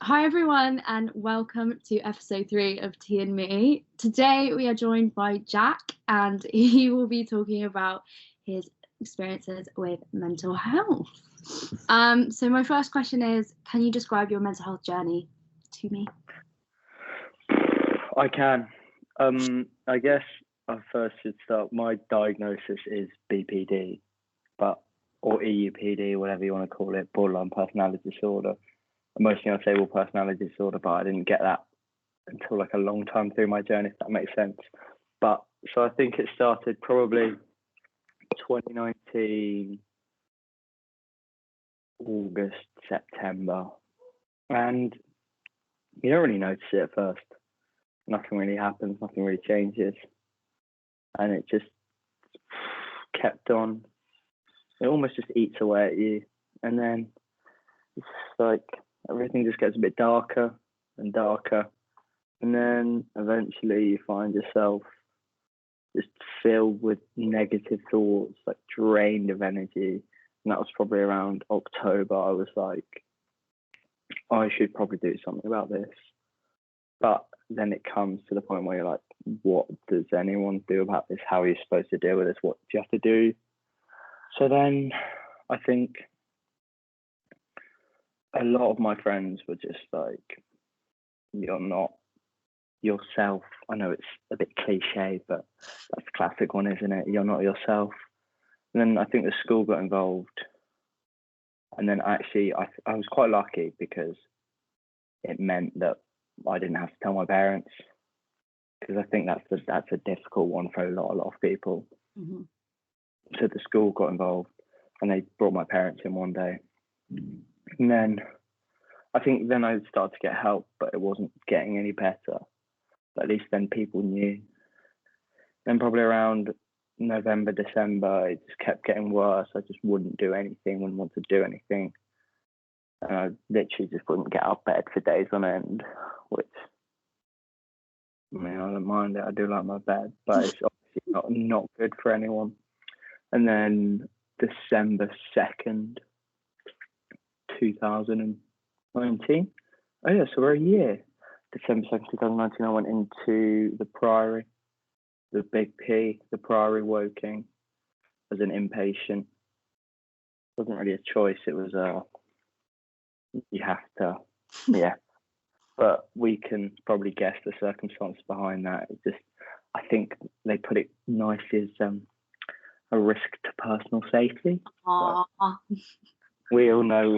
Hi everyone and welcome to episode 3 of Tea and Me. Today we are joined by Jack and he will be talking about his experiences with mental health. So my first question is, can you describe your mental health journey to me? I can. I guess I first should start. My diagnosis is BPD, or EUPD, whatever you want to call it, borderline personality disorder. Emotional unstable personality disorder, but I didn't get that until like a long time through my journey, if that makes sense. But so I think it started probably 2019, August, September, and you don't really notice it at first. Nothing really happens, nothing really changes, and it just kept on. It almost just eats away at you, and then it's like everything just gets a bit darker and darker, and then eventually you find yourself just filled with negative thoughts, like drained of energy. And that was probably around October. I was like, I should probably do something about this. But then it comes to the point where you're like, what does anyone do about this? How are you supposed to deal with this? What do you have to do? So then I think a lot of my friends were just like, you're not yourself. I know it's a bit cliche, but that's a classic one, isn't it? You're not yourself. And then I think the school got involved. And then actually I was quite lucky because it meant that I didn't have to tell my parents, because I think that's a difficult one for a lot of people. Mm-hmm. So the school got involved and they brought my parents in one day. And then I think then I started to get help, but it wasn't getting any better. But at least then people knew. Then probably around November, December, it just kept getting worse. I just wouldn't do anything, wouldn't want to do anything. And I literally just wouldn't get out of bed for days on end, which, I mean, I don't mind it. I do like my bed, but it's obviously not good for anyone. And then December 2nd, 2019. Oh yeah, so we're a year. December 2nd, 2019, I went into the Priory, the Big P, the Priory Woking, as an inpatient. It wasn't really a choice. It was you have to, yeah. But we can probably guess the circumstances behind that. It's just, I think they put it nicely as a risk to personal safety. We all know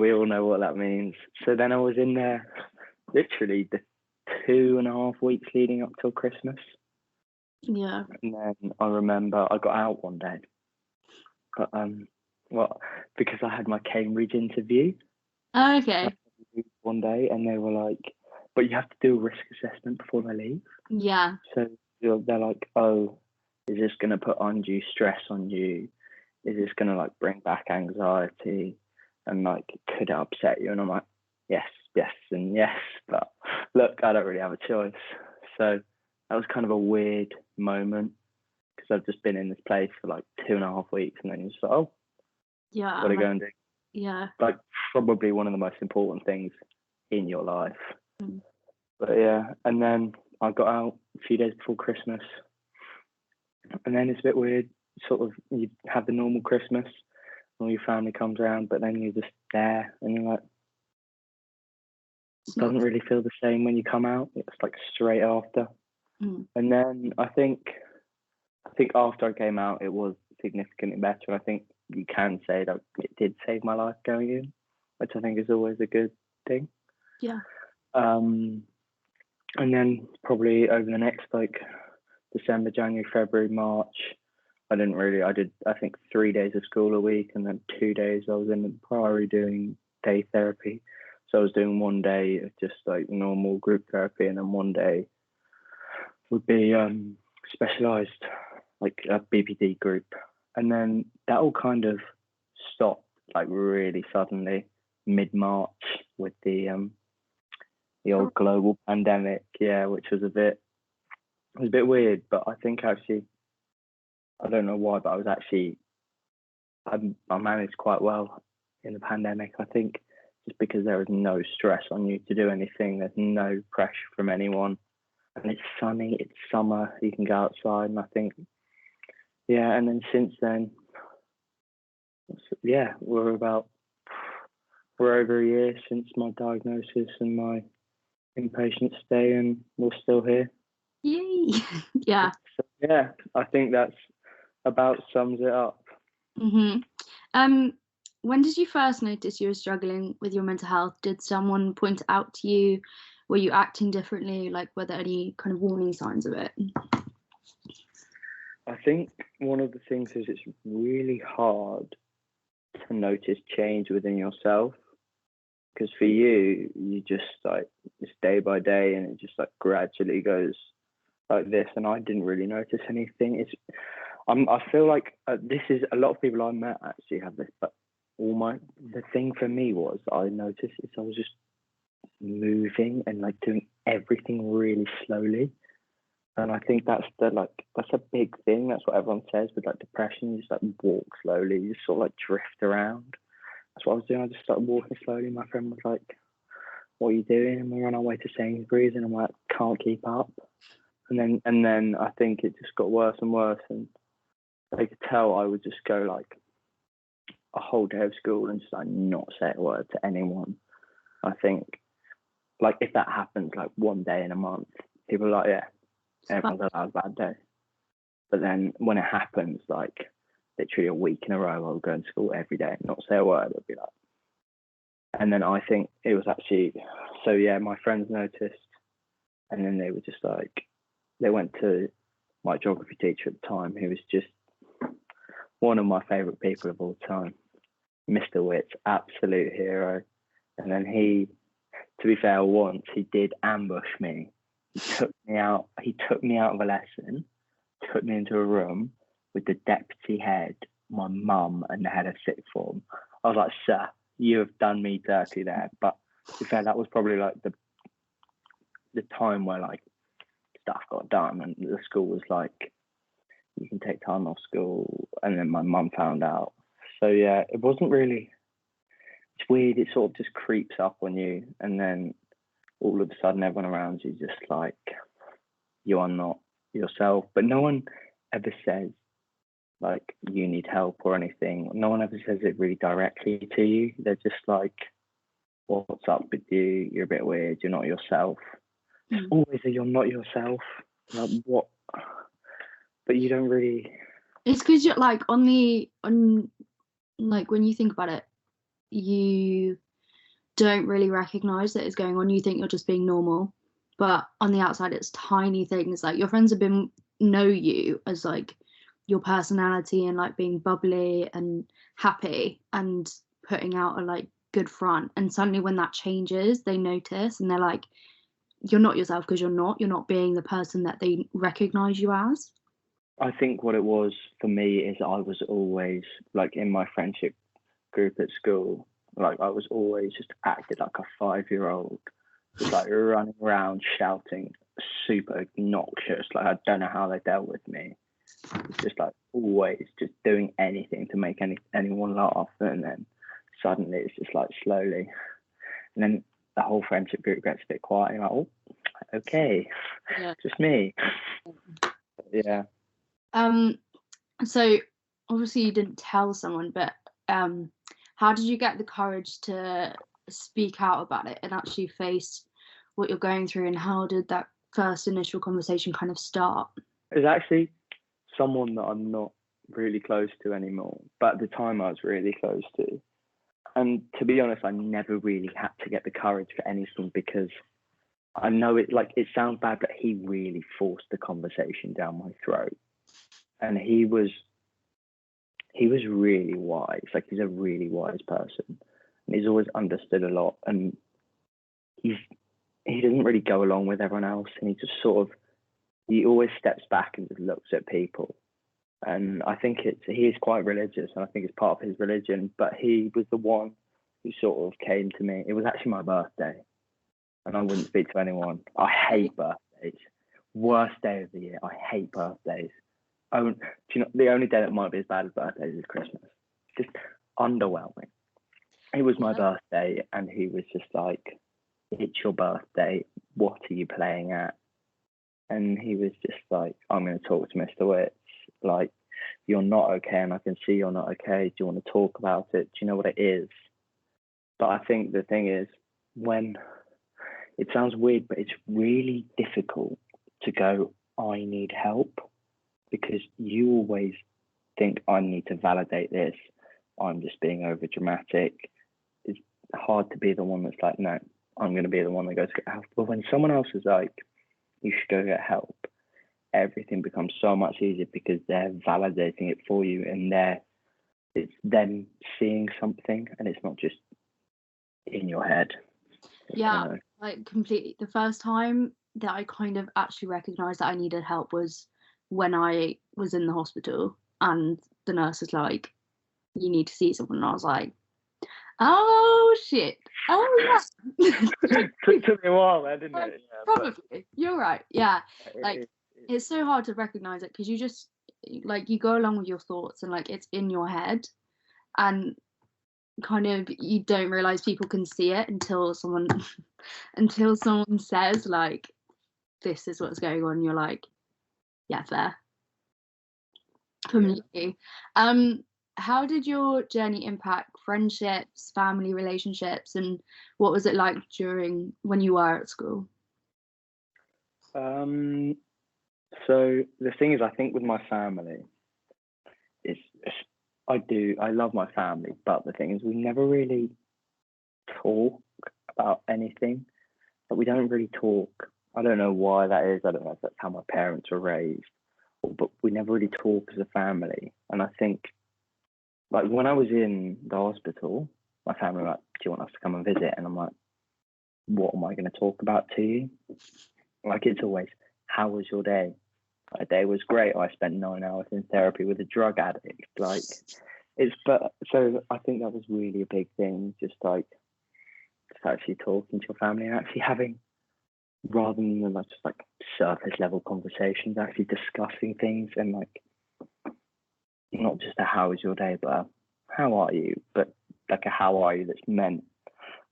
what that means. So then I was in there literally the 2.5 weeks leading up till Christmas. Yeah. And then I remember I got out one day, but because I had my Cambridge interview. Oh, okay. One day, and they were like, but you have to do a risk assessment before they leave. Yeah. So they're like, oh, is this going to put undue stress on you? Is this going to like bring back anxiety? And like, could it upset you? And I'm like, yes, and yes. But look, I don't really have a choice. So that was kind of a weird moment, because I've just been in this place for like 2.5 weeks, and then you're just like, oh, Yeah. what are you going to do? Yeah. Like, probably one of the most important things in your life. Mm. But yeah, and then I got out a few days before Christmas, and then it's a bit weird. Sort of, you have the normal Christmas, all your family comes around, but then you're just there, and you're like, it doesn't really feel the same when you come out. It's like straight after. Mm. And then I think after I came out, it was significantly better. I think you can say that it did save my life going in, which I think is always a good thing. Yeah. And then probably over the next like December, January, February, March, I did I think 3 days of school a week, and then 2 days I was in the Priory doing day therapy. So I was doing one day of just like normal group therapy, and then one day would be specialised, like a BPD group. And then that all kind of stopped like really suddenly mid-March with the old global pandemic, which was a bit weird. But I think actually, I don't know why, but I managed quite well in the pandemic. I think just because there is no stress on you to do anything. There's no pressure from anyone, and it's sunny, it's summer, you can go outside. And I think, yeah, and then since then, yeah, we're over a year since my diagnosis and my inpatient stay, and we're still here. Yay! Yeah. So, yeah, I think that's about sums it up. When did you first notice you were struggling with your mental health? Did someone point it out to you? Were you acting differently? Like, were there any kind of warning signs of it? I think one of the things is it's really hard to notice change within yourself, because for you just like, it's day by day, and it just like gradually goes like this, and I didn't really notice anything. I feel like this is a lot of people I met actually have this, but the thing for me was I noticed is I was just moving and like doing everything really slowly, and I think that's a big thing. That's what everyone says with like depression. You just like walk slowly, you just sort of like drift around. That's what I was doing. I just started walking slowly. My friend was like, "What are you doing?" And we're on our way to Sainsbury's, and I'm like, "Can't keep up." And then I think it just got worse and worse, and they could tell I would just go like a whole day of school and just like not say a word to anyone. I think like if that happens like one day in a month, people are like, yeah, everyone's allowed a bad day. But then when it happens, like literally a week in a row, I'll go to school every day and not say a word. I'll be like, and then I think it was actually, so yeah, my friends noticed, and then they were just like, they went to my geography teacher at the time, who was just one of my favourite people of all time, Mr. Witts, absolute hero. And then he, to be fair, once he did ambush me. He took me out of a lesson, took me into a room with the deputy head, my mum, and the head of sixth form. I was like, "Sir, you have done me dirty there." But to be fair, that was probably like the time where like stuff got done, and the school was like, you can take time off school. And then my mum found out. So yeah, it wasn't really, it's weird. It sort of just creeps up on you, and then all of a sudden everyone around you just like, you are not yourself. But no one ever says like you need help or anything. No one ever says it really directly to you. They're just like, what's up with you? You're a bit weird. You're not yourself. It's always a you're not yourself. Like what? But you don't really. It's because you're like like when you think about it, you don't really recognize that it's going on. You think you're just being normal, but on the outside it's tiny things. Like your friends know you as like your personality and like being bubbly and happy and putting out a like good front, and suddenly when that changes they notice and they're like, you're not yourself, because you're not being the person that they recognize you as. I think what it was for me is I was always like in my friendship group at school, like I was always just acted like a 5-year-old, just like running around shouting, super obnoxious. Like I don't know how they dealt with me. It's just like always just doing anything to make anyone laugh, and then suddenly it's just like slowly, and then the whole friendship group gets a bit quiet. You're like, oh, okay, yeah. Just me. Yeah. So obviously you didn't tell someone, but how did you get the courage to speak out about it and actually face what you're going through, and how did that first initial conversation kind of start? It was actually someone that I'm not really close to anymore, but at the time I was really close to. And to be honest, I never really had to get the courage for anything, because I know it sounds bad, but he really forced the conversation down my throat. And he was really wise. Like he's a really wise person, and he's always understood a lot. And he doesn't really go along with everyone else, and he always steps back and just looks at people. And I think he is quite religious, and I think it's part of his religion. But he was the one who sort of came to me. It was actually my birthday, and I wouldn't speak to anyone. I hate birthdays. Worst day of the year. I hate birthdays. Do you know, the only day that might be as bad as birthdays is Christmas. Just underwhelming. it was my birthday, and he was just like, "It's your birthday. What are you playing at?" And he was just like, "I'm going to talk to Mr. Witz. Like, you're not okay, and I can see you're not okay. Do you want to talk about it? Do you know what it is?" But I think the thing is, when it sounds weird, but it's really difficult to go, "I need help," because you always think, "I need to validate this. I'm just being over dramatic." It's hard to be the one that's like, "No, I'm going to be the one that goes get help." But when someone else is like, "You should go get help," everything becomes so much easier because they're validating it for you, and it's them seeing something, and it's not just in your head. Yeah, like completely. The first time that I kind of actually recognized that I needed help was when I was in the hospital, and the nurse was like, "You need to see someone," and I was like, "Oh shit! Oh yeah." It took me a while there, didn't it? Yeah, probably. You're right. Yeah, like it's so hard to recognize it because you just like you go along with your thoughts and like it's in your head, and kind of you don't realize people can see it until someone until someone says like, "This is what's going on." You're like, "Yeah, fair." Completely. How did your journey impact friendships, family relationships, and what was it like during when you were at school? So the thing is, I think with my family, is I love my family, but the thing is, we never really talk about anything. But we don't really talk. I don't know why that is. I don't know if that's how my parents were raised, but we never really talk as a family. And I think, like, when I was in the hospital, my family were like, "Do you want us to come and visit?" And I'm like, "What am I going to talk about to you?" Like, it's always, "How was your day?" My day was great. I spent 9 hours in therapy with a drug addict. Like, so I think that was really a big thing, just actually talking to your family and actually having, rather than like just like surface level conversations, actually discussing things, and like not just a "how was your day," but a "how are you," but like a "how are you" that's meant.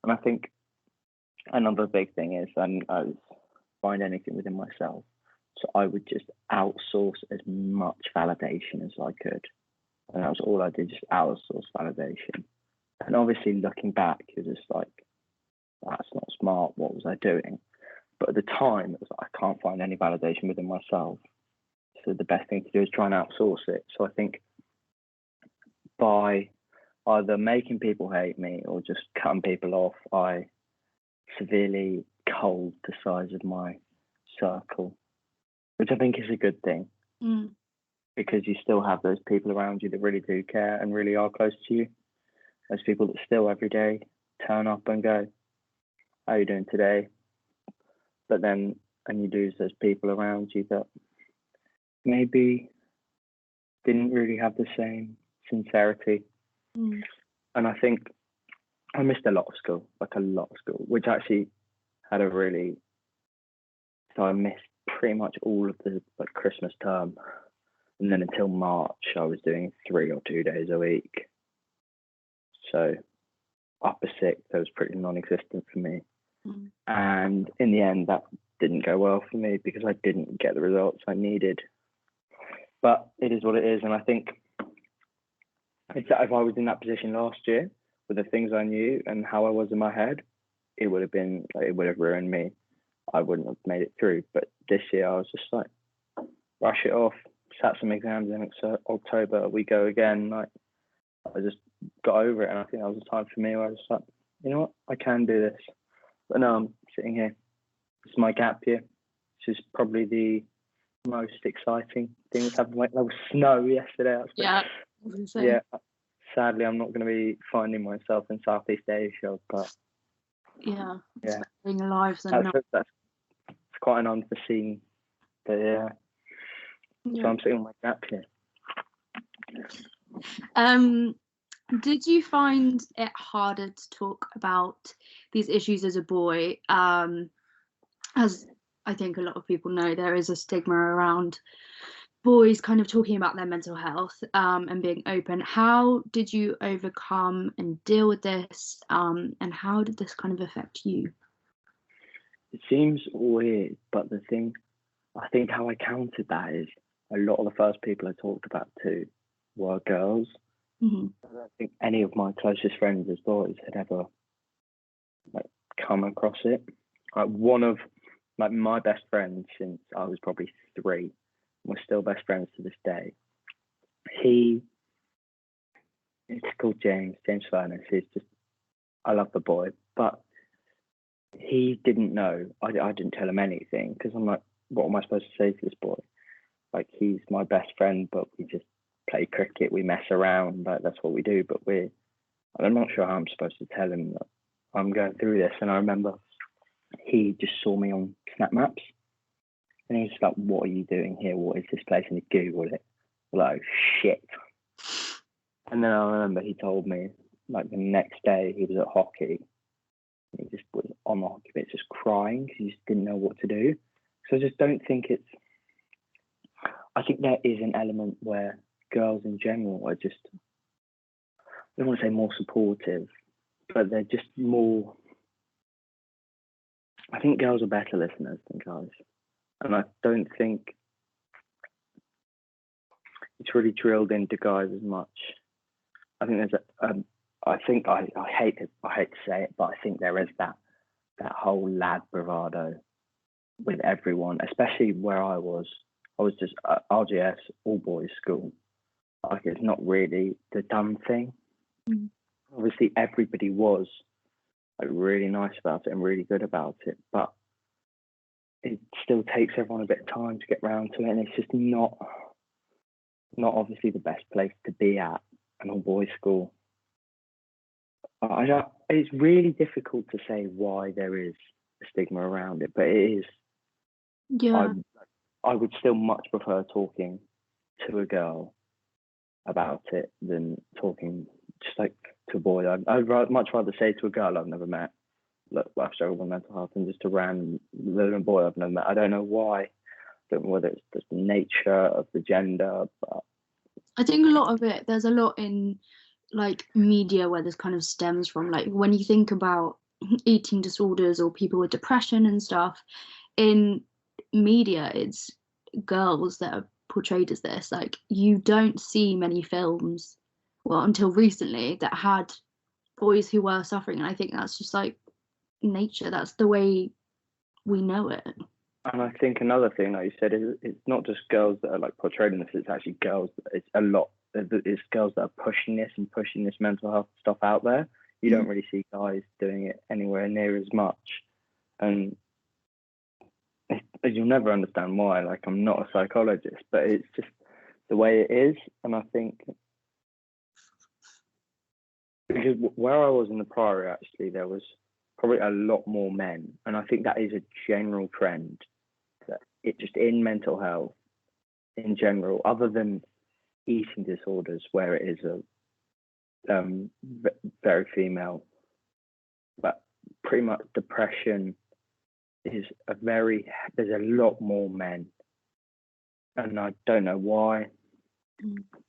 And I think another big thing is I was find anything within myself, so I would just outsource as much validation as I could, and that was all I did, just outsource validation. And obviously looking back, you're just like, "That's not smart. What was I doing?" But at the time, it was like, I can't find any validation within myself. So the best thing to do is try and outsource it. So I think by either making people hate me or just cutting people off, I severely culled the size of my circle, which I think is a good thing. Because you still have those people around you that really do care and really are close to you. Those people that still every day turn up and go, "How are you doing today?" But then, and you lose those people around you that maybe didn't really have the same sincerity. And I think I missed a lot of school, which actually had a really, so I missed pretty much all of the like Christmas term. And then until March, I was doing 3 or 2 days a week. So upper sixth, that was pretty non-existent for me. And in the end, that didn't go well for me because I didn't get the results I needed. But it is what it is. And I think if I was in that position last year with the things I knew and how I was in my head, it would have ruined me. I wouldn't have made it through. But this year, I was just like, brush it off. Sat some exams in October, we go again. Like, I just got over it, and I think that was the time for me where I was like, you know what, I can do this. But no, I'm sitting here. This is my gap year. This is probably the most exciting thing that's happened. There was snow yesterday. Yeah. Sadly, I'm not going to be finding myself in Southeast Asia, but being alive. That's quite an unforeseen. But so I'm sitting on my gap year. Did you find it harder to talk about these issues as a boy? As I think a lot of people know, there is a stigma around boys kind of talking about their mental health and being open. How did you overcome and deal with this? And how did this kind of affect you? It seems weird, but I think how I counted that is a lot of the first people I talked about to were girls. Mm-hmm. I don't think any of my closest friends as boys had ever come across it. One of my best friends since I was probably 3, we're still best friends to this day. It's called James Furness. I love the boy, but he didn't know. I didn't tell him anything because I'm like, what am I supposed to say to this boy? Like, he's my best friend, but we just play cricket, we mess around, like that's what we do. But I'm not sure how I'm supposed to tell him that I'm going through this. And I remember he just saw me on Snap Maps, and he was just like, "What are you doing here? What is this place?" And he Googled it. Like, shit. And then I remember he told me, like, the next day he was at hockey. And he just was on the hockey pitch just crying because he just didn't know what to do. So I just don't think I think there is an element where girls in general are just, I don't want to say more supportive, but they're just more, I think girls are better listeners than guys. And I don't think it's really drilled into guys as much. I think there's I hate to say it, but I think there is that whole lad bravado with everyone, especially where I was just RGS, all boys school. Like, it's not really the dumb thing. Mm. Obviously, everybody was like really nice about it and really good about it, but it still takes everyone a bit of time to get round to it, and it's just not obviously the best place to be at an all boys school. It's really difficult to say why there is a stigma around it, but it is. Yeah. I would still much prefer talking to a girl about it than talking just like to a boy. I'd much rather say to a girl I've never met, look, I've struggled with mental health, than just a random little boy I've never met. I don't know why. I don't know whether it's just the nature of the gender, but I think there's a lot in like media where this kind of stems from, like when you think about eating disorders or people with depression and stuff in media, it's girls that are portrayed as this. Like, you don't see many films, well, until recently, that had boys who were suffering, and I think that's just like nature. That's the way we know it. And I think another thing, like you said, is it's not just girls that are like portrayed in this. It's actually girls. It's a lot. It's girls that are pushing this mental health stuff out there. You don't really see guys doing it anywhere near as much, and you'll never understand why. Like, I'm not a psychologist, but it's just the way it is. And I think because where I was in the Priory, actually, there was probably a lot more men, and I think that is a general trend. That it just in mental health in general, other than eating disorders, where it is a very female, but pretty much depression is there's a lot more men, and I don't know why,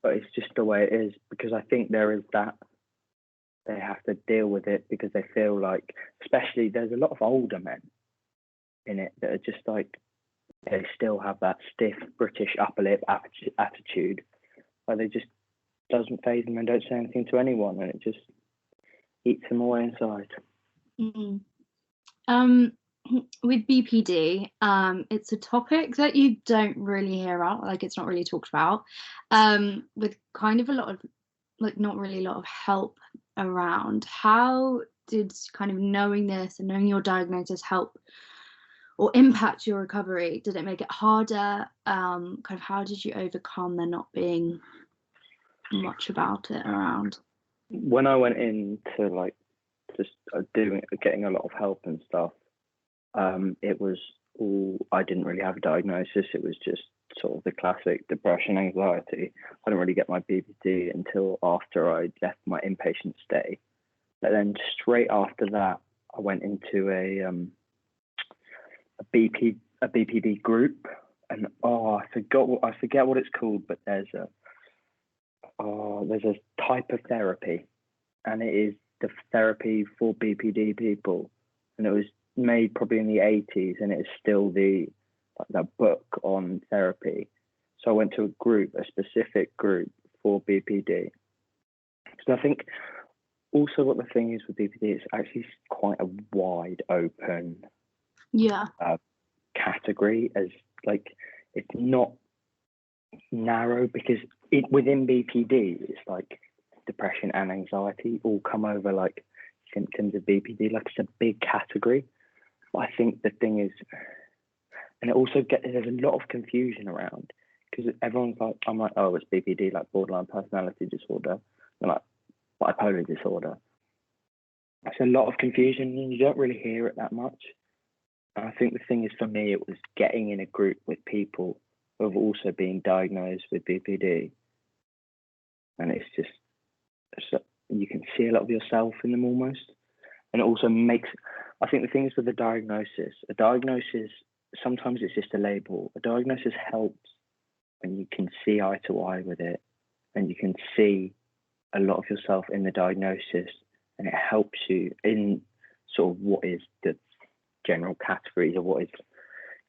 but it's just the way it is, because I think there is that they have to deal with it because they feel like, especially there's a lot of older men in it that are just like, they still have that stiff British upper lip attitude where they just doesn't faze them and don't say anything to anyone, and it just eats them away inside. With BPD, it's a topic that you don't really hear about, like it's not really talked about, with kind of a lot of, like, not really a lot of help around. How did kind of knowing this and knowing your diagnosis help or impact your recovery? Did it make it harder? Kind of how did you overcome there not being much about it around? When I went into like just getting a lot of help and stuff, it was all, I didn't really have a diagnosis. It was just sort of the classic depression, anxiety. I didn't really get my BPD until after I left my inpatient stay. But then straight after that, I went into a BPD group, and I forget what it's called, but there's a type of therapy, and it is the therapy for BPD people, and it was made probably in the 80s, and it is still the book on therapy. So I went to a specific group for BPD. So I think also what the thing is with BPD, it's actually quite a wide open category, as like it's not narrow, because within BPD it's like depression and anxiety all come over like symptoms of BPD. Like it's a big category. But I think the thing is, and it also there's a lot of confusion around, because everyone's like, I'm like, oh, it's BPD, like borderline personality disorder, and like bipolar disorder. There's a lot of confusion, and you don't really hear it that much. And I think the thing is, for me, it was getting in a group with people who have also been diagnosed with BPD, and it's just you can see a lot of yourself in them almost, and it also makes. I think the thing is with a diagnosis, sometimes it's just a label. A diagnosis helps when you can see eye to eye with it, and you can see a lot of yourself in the diagnosis, and it helps you in sort of what is the general categories of what is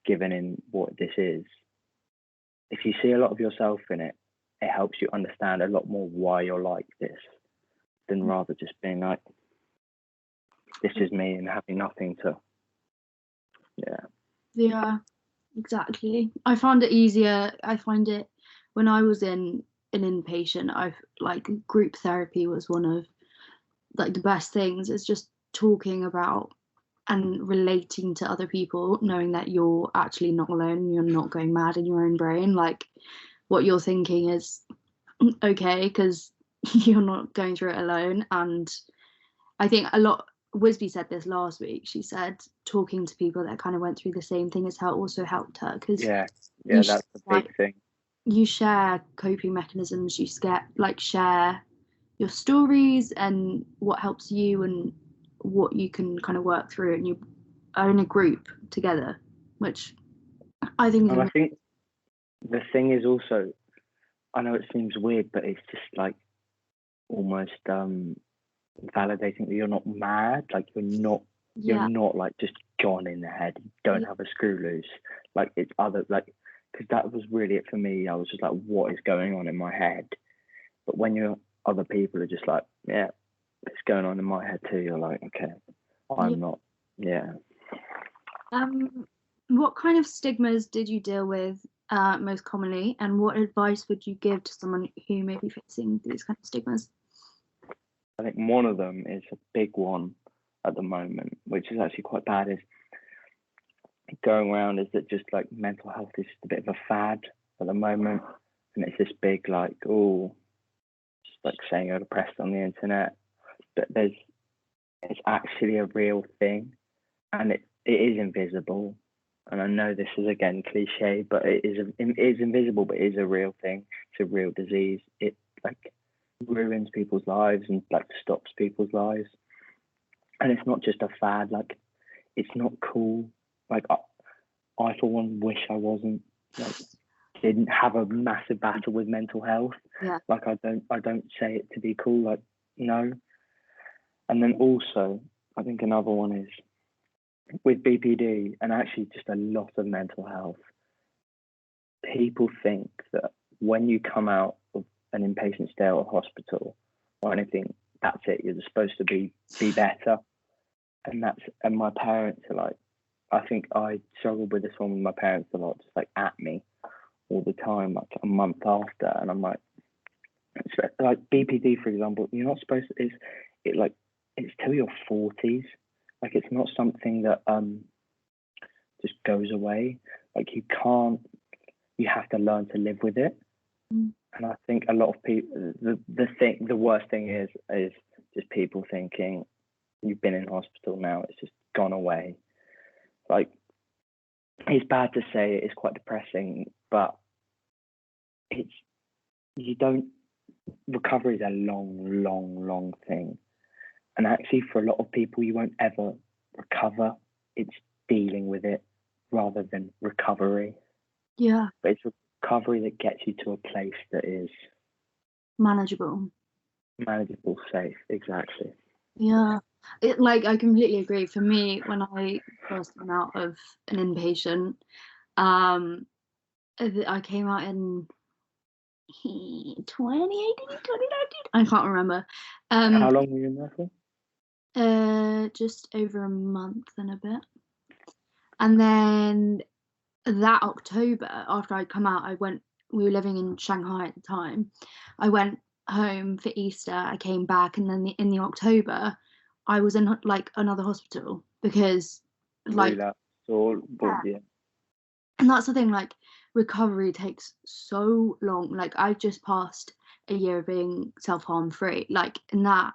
given in what this is. If you see a lot of yourself in it, it helps you understand a lot more why you're like this, than rather just being like, this is me, and having nothing to. Yeah, exactly. I found it easier. I find it when I was in an inpatient, I've like group therapy was one of like the best things, is just talking about and relating to other people, knowing that you're actually not alone, you're not going mad in your own brain, like what you're thinking is okay, because you're not going through it alone. And I think Wisby said this last week. She said talking to people that kind of went through the same thing as her also helped her, because that's a big thing. You share coping mechanisms, you share your stories and what helps you and what you can kind of work through, and you are in a group together, which I think is I think the thing is also, I know it seems weird, but it's just like almost validating that you're not mad, like you're not like just gone in the head, you don't have a screw loose, like it's other, like, because that was really it for me. I was just like, what is going on in my head? But when you're other people are just like, yeah, it's going on in my head too, you're like, okay, I'm not. What kind of stigmas did you deal with most commonly, and what advice would you give to someone who may be facing these kind of stigmas? I think one of them is a big one at the moment, which is actually quite bad, is going around, is that just like mental health is just a bit of a fad at the moment, and it's this big like, oh, just like saying you're depressed on the internet, but it's actually a real thing, and it is invisible. And I know this is again cliche, but it is invisible, but it is a real thing. It's a real disease. It like ruins people's lives and like stops people's lives. And it's not just a fad. Like, it's not cool. Like I for one wish I wasn't, like, didn't have a massive battle with mental health. Yeah. Like I don't say it to be cool. Like, no. And then also, I think another one is with BPD, and actually just a lot of mental health, people think that when you come out of an inpatient stay or hospital or anything, that's it, you're supposed to be better. And my parents are like, I think I struggled with this one with my parents a lot, just like at me all the time, like a month after, and I'm like BPD, for example, you're not supposed to, it's till your 40s. Like, it's not something that just goes away. Like, you have to learn to live with it. And I think a lot of people, the worst thing is just people thinking you've been in hospital now, it's just gone away. Like, it's bad to say, it's quite depressing, but recovery is a long thing. And actually, for a lot of people, you won't ever recover. It's dealing with it rather than recovery. Yeah. But it's recovery that gets you to a place that is Manageable. safe. Exactly. Yeah. I completely agree. For me, when I first came out of an inpatient, I came out in 2018, 2019. I can't remember. How long were you in there for? Just over a month and a bit. And then that October, after I'd come out, we were living in Shanghai at the time. I went home for Easter, I came back, and then in the October, I was in like another hospital because like Relapse or yeah. And that's the thing, like recovery takes so long. Like I've just passed a year of being self-harm free. Like in that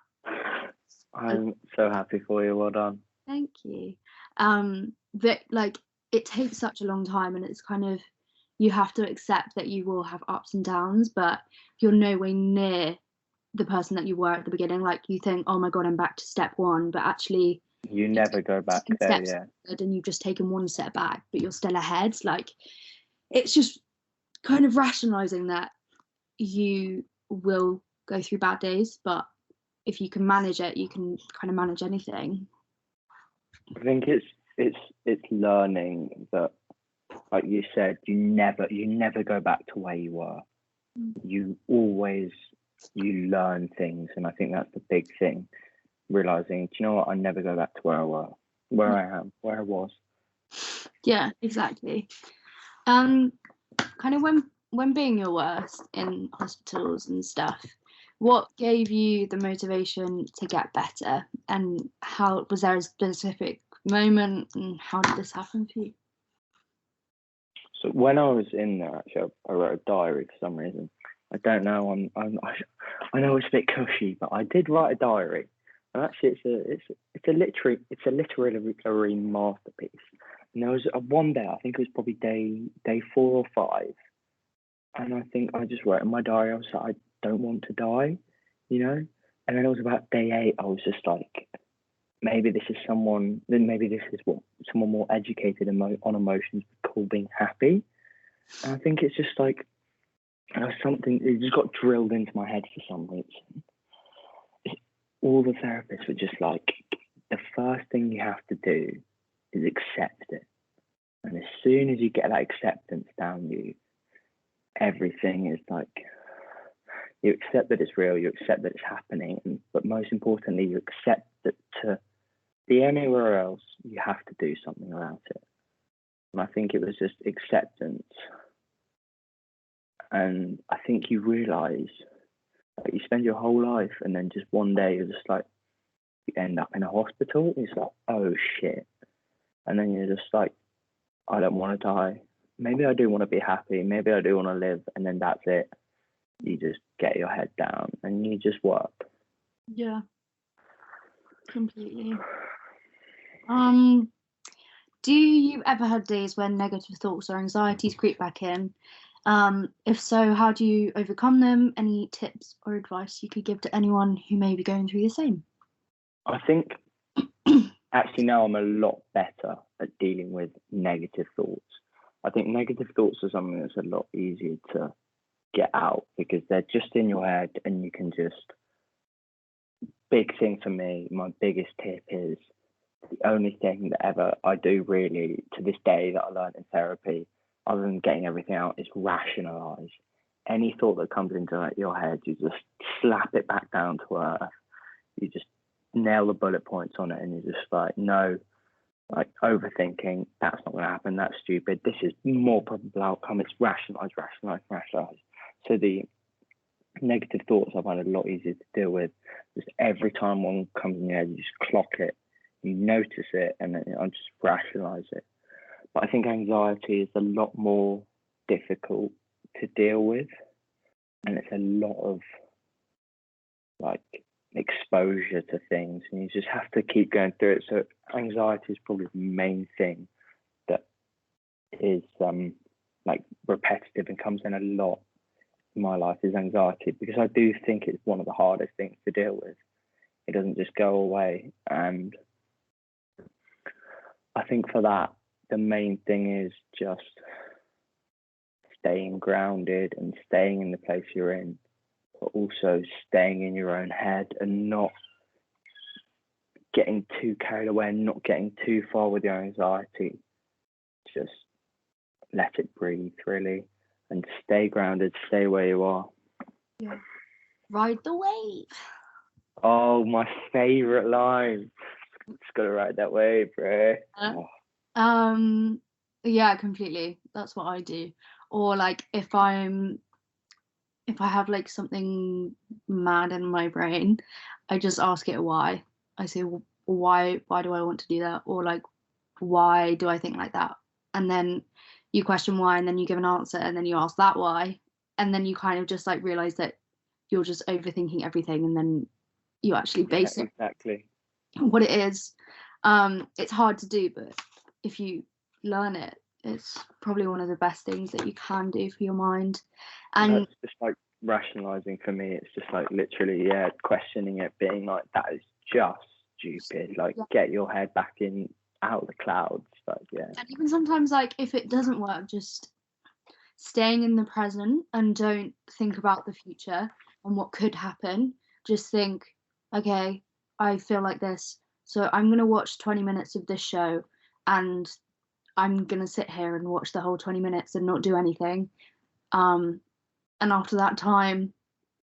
I'm so happy for you. Well done. Thank you. That like it takes such a long time, and it's kind of, you have to accept that you will have ups and downs, but you're nowhere near the person that you were at the beginning. Like you think, oh my god, I'm back to step one, but actually you never go back there. Yeah. And you've just taken one step back, but you're still ahead. Like it's just kind of rationalizing that you will go through bad days, but if you can manage it, you can kind of manage anything. I think it's learning that, like you said, you never go back to where you were. You always learn things, and I think that's the big thing. Realizing, do you know what? I never go back to where I was. Yeah, exactly. Kind of when being your worst in hospitals and stuff, what gave you the motivation to get better, and how was there a specific moment, and how did this happen for you? So when I was in there, actually, I wrote a diary for some reason. I don't know. I know it's a bit cushy, but I did write a diary, and actually, it's a literary masterpiece. And there was one day, I think it was probably day 4 or 5, and I think I just wrote in my diary, I was like, I don't want to die, you know. And then it was about day 8, I was just like, maybe this is what someone more educated on emotions would call being happy. And I think it's just like something, it just got drilled into my head for some reason. All the therapists were just like, the first thing you have to do is accept it. And as soon as you get that acceptance down you, everything is like, you accept that it's real, you accept that it's happening, but most importantly, you accept that to be anywhere else, you have to do something about it. And I think it was just acceptance. And I think you realise that you spend your whole life, and then just one day you're just like, you end up in a hospital. It's like, oh shit. And then you're just like, I don't want to die. Maybe I do want to be happy. Maybe I do want to live. And then that's it. You just get your head down and you just work. Yeah, completely. Do you ever have days when negative thoughts or anxieties creep back in? If so, how do you overcome them? Any tips or advice you could give to anyone who may be going through the same? I think actually now I'm a lot better at dealing with negative thoughts. I think negative thoughts are something that's a lot easier to get out because they're just in your head, and you can just, big thing for me, my biggest tip is, the only thing that ever I do really to this day that I learned in therapy, other than getting everything out, is rationalize. Any thought that comes into your head, you just slap it back down to earth. You just nail the bullet points on it, and you're just like, no, like overthinking, that's not going to happen, that's stupid, this is more probable outcome. It's rationalize. So the negative thoughts I find a lot easier to deal with. Just every time one comes in your head, you just clock it, you notice it, and then I just rationalize it. But I think anxiety is a lot more difficult to deal with, and it's a lot of like exposure to things, and you just have to keep going through it. So anxiety is probably the main thing that is like repetitive and comes in a lot in my life, is anxiety, because I do think it's one of the hardest things to deal with. It doesn't just go away, and I think for that the main thing is just staying grounded and staying in the place you're in, but also staying in your own head and not getting too carried away and not getting too far with your anxiety. Just let it breathe, really, and stay grounded, stay where you are. Yeah. Ride the wave. Oh, my favourite line. Just gotta ride that wave, bro. Yeah, completely. That's what I do. Or like if I have like something mad in my brain, I just ask it why. I say, why do I want to do that? Or like, why do I think like that? And then you question why, and then you give an answer, and then you ask that why, and then you kind of just like realize that you're just overthinking everything, and then you actually base it exactly what it is. It's hard to do, but if you learn it, it's probably one of the best things that you can do for your mind. And that's just like rationalizing for me. It's just like literally, questioning it, being like, that is just stupid. Like, get your head back in, out of the clouds. Like, and even sometimes, like, if it doesn't work, just staying in the present and don't think about the future and what could happen. Just think, okay, I feel like this, so I'm gonna watch 20 minutes of this show, and I'm gonna sit here and watch the whole 20 minutes and not do anything. And after that time,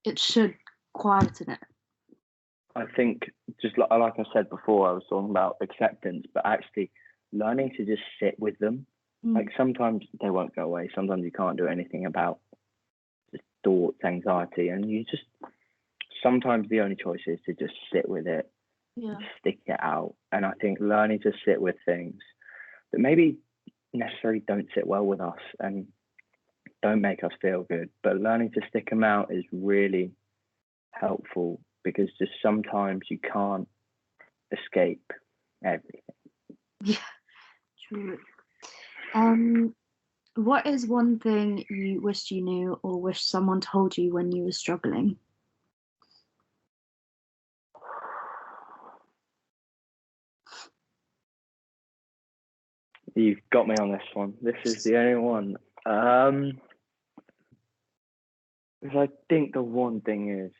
it should quieten it. I think, just like I said before, I was talking about acceptance, but actually learning to just sit with them. Like, sometimes they won't go away. Sometimes you can't do anything about just thoughts, anxiety, and you just, sometimes the only choice is to just sit with it, stick it out. And I think learning to sit with things that maybe necessarily don't sit well with us and don't make us feel good, but learning to stick them out is really helpful, because just sometimes you can't escape everything. Yeah, true. What is one thing you wished you knew or wished someone told you when you were struggling? You've got me on this one. This is the only one. Because I think the one thing is,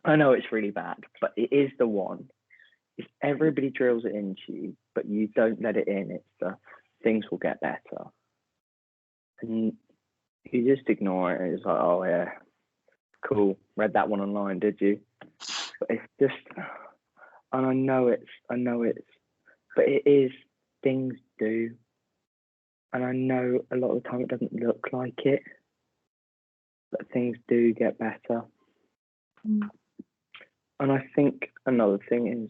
I know it's really bad, but it is the one. If everybody drills it into you, but you don't let it in, it's the things will get better. And you just ignore it. It's like, oh yeah, cool. Read that one online, did you? But it's just, and I know it's, but it is, things do. And I know a lot of the time it doesn't look like it, but things do get better. And I think another thing is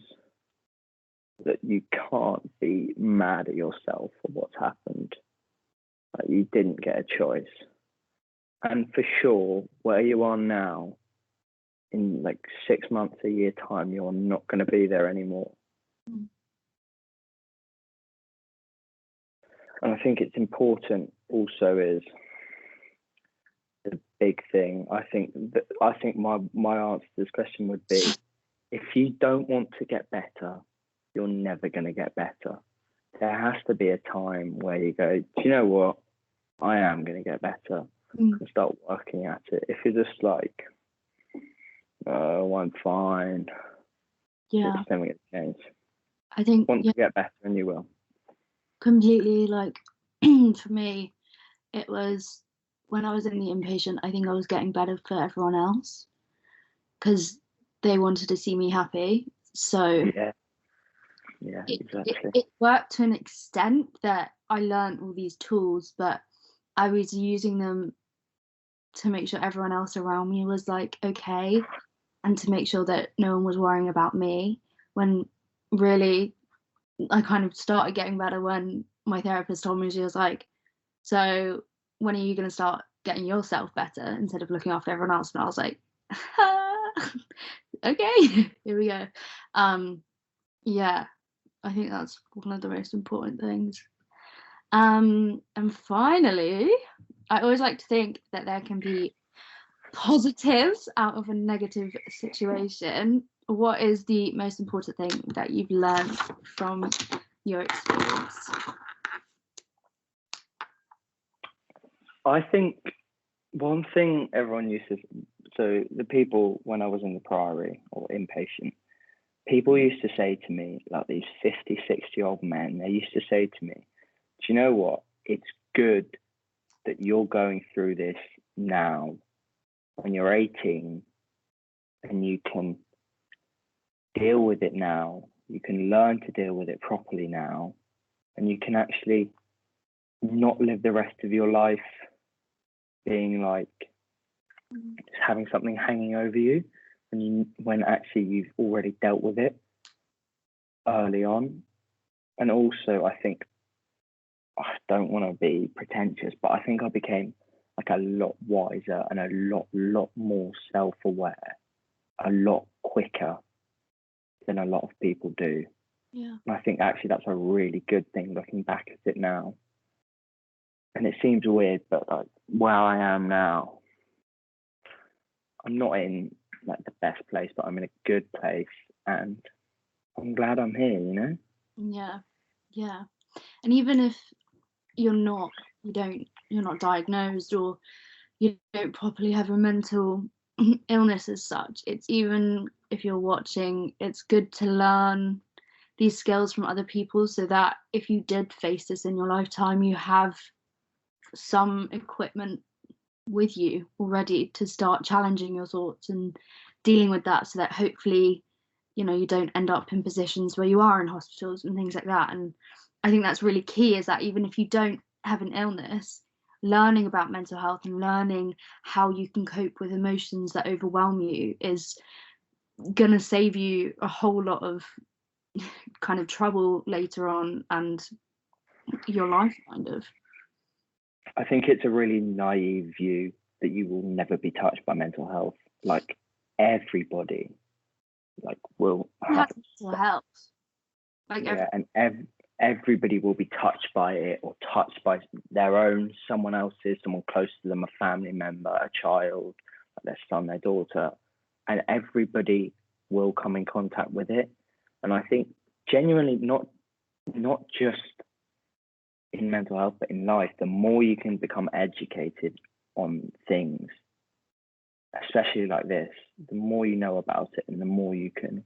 that you can't be mad at yourself for what's happened. Like, you didn't get a choice. And for sure, where you are now, in like 6 months, a year time, you're not going to be there anymore. And I think it's important also is the big thing. I think my answer to this question would be, if you don't want to get better, you're never going to get better. There has to be a time where you go, do you know what? I am going to get better, and start working at it. If you're just like, oh, I'm fine, it's never going to change. I think once you get better, and you will. Completely. Like, for me, it was when I was in the inpatient, I think I was getting better for everyone else because they wanted to see me happy. So exactly. It worked to an extent that I learned all these tools, but I was using them to make sure everyone else around me was like okay, and to make sure that no one was worrying about me, when really I kind of started getting better when my therapist told me, she was like, so when are you going to start getting yourself better instead of looking after everyone else? And I was like, okay, here we go. I think that's one of the most important things. And finally, I always like to think that there can be positives out of a negative situation. What is the most important thing that you've learned from your experience? I think one thing everyone used to, so the people when I was in the Priory or inpatient, people used to say to me, like these 50, 60-year-old men, they used to say to me, do you know what? It's good that you're going through this now when you're 18 and you can deal with it now. You can learn to deal with it properly now, and you can actually not live the rest of your life being like just having something hanging over you when actually you've already dealt with it early on. And also, I think, I don't want to be pretentious, but I think I became like a lot wiser and a lot more self-aware, a lot quicker than a lot of people do. Yeah. And I think actually that's a really good thing looking back at it now. And it seems weird, but like where I am now, I'm not in like the best place, but I'm in a good place, and I'm glad I'm here, you know? Yeah. And even if you're not diagnosed, or you don't properly have a mental illness as such, it's, even if you're watching, it's good to learn these skills from other people, so that if you did face this in your lifetime, you have some equipment with you already to start challenging your thoughts and dealing with that, so that hopefully, you don't end up in positions where you are in hospitals and things like that. And I think that's really key, is that even if you don't have an illness, learning about mental health and learning how you can cope with emotions that overwhelm you is gonna save you a whole lot of kind of trouble later on, and your life kind of. I think it's a really naive view that you will never be touched by mental health. Like everybody, like will have mental health. Like and everybody will be touched by it, or touched by their own, someone else's, someone close to them, a family member, a child, like their son, their daughter, and everybody will come in contact with it. And I think genuinely, not just in mental health, but in life, the more you can become educated on things, especially like this, the more you know about it, and the more you can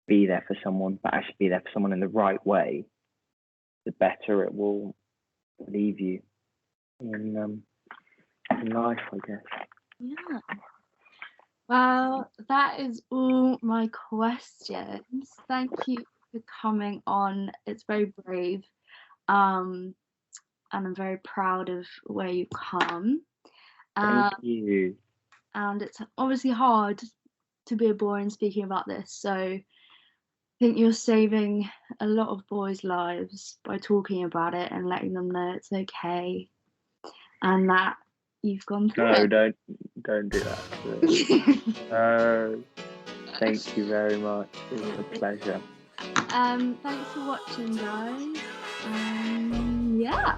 be there for someone, but actually be there for someone in the right way, the better it will leave you in life, I guess. Yeah. Well, that is all my questions. Thank you for coming on. It's very brave. And I'm very proud of where you've come. Thank you. And it's obviously hard to be a boy and speaking about this, so I think you're saving a lot of boys' lives by talking about it and letting them know it's okay, and that you've gone through it. No, don't do that. Thank you very much. It was a pleasure. Thanks for watching, guys. Yeah.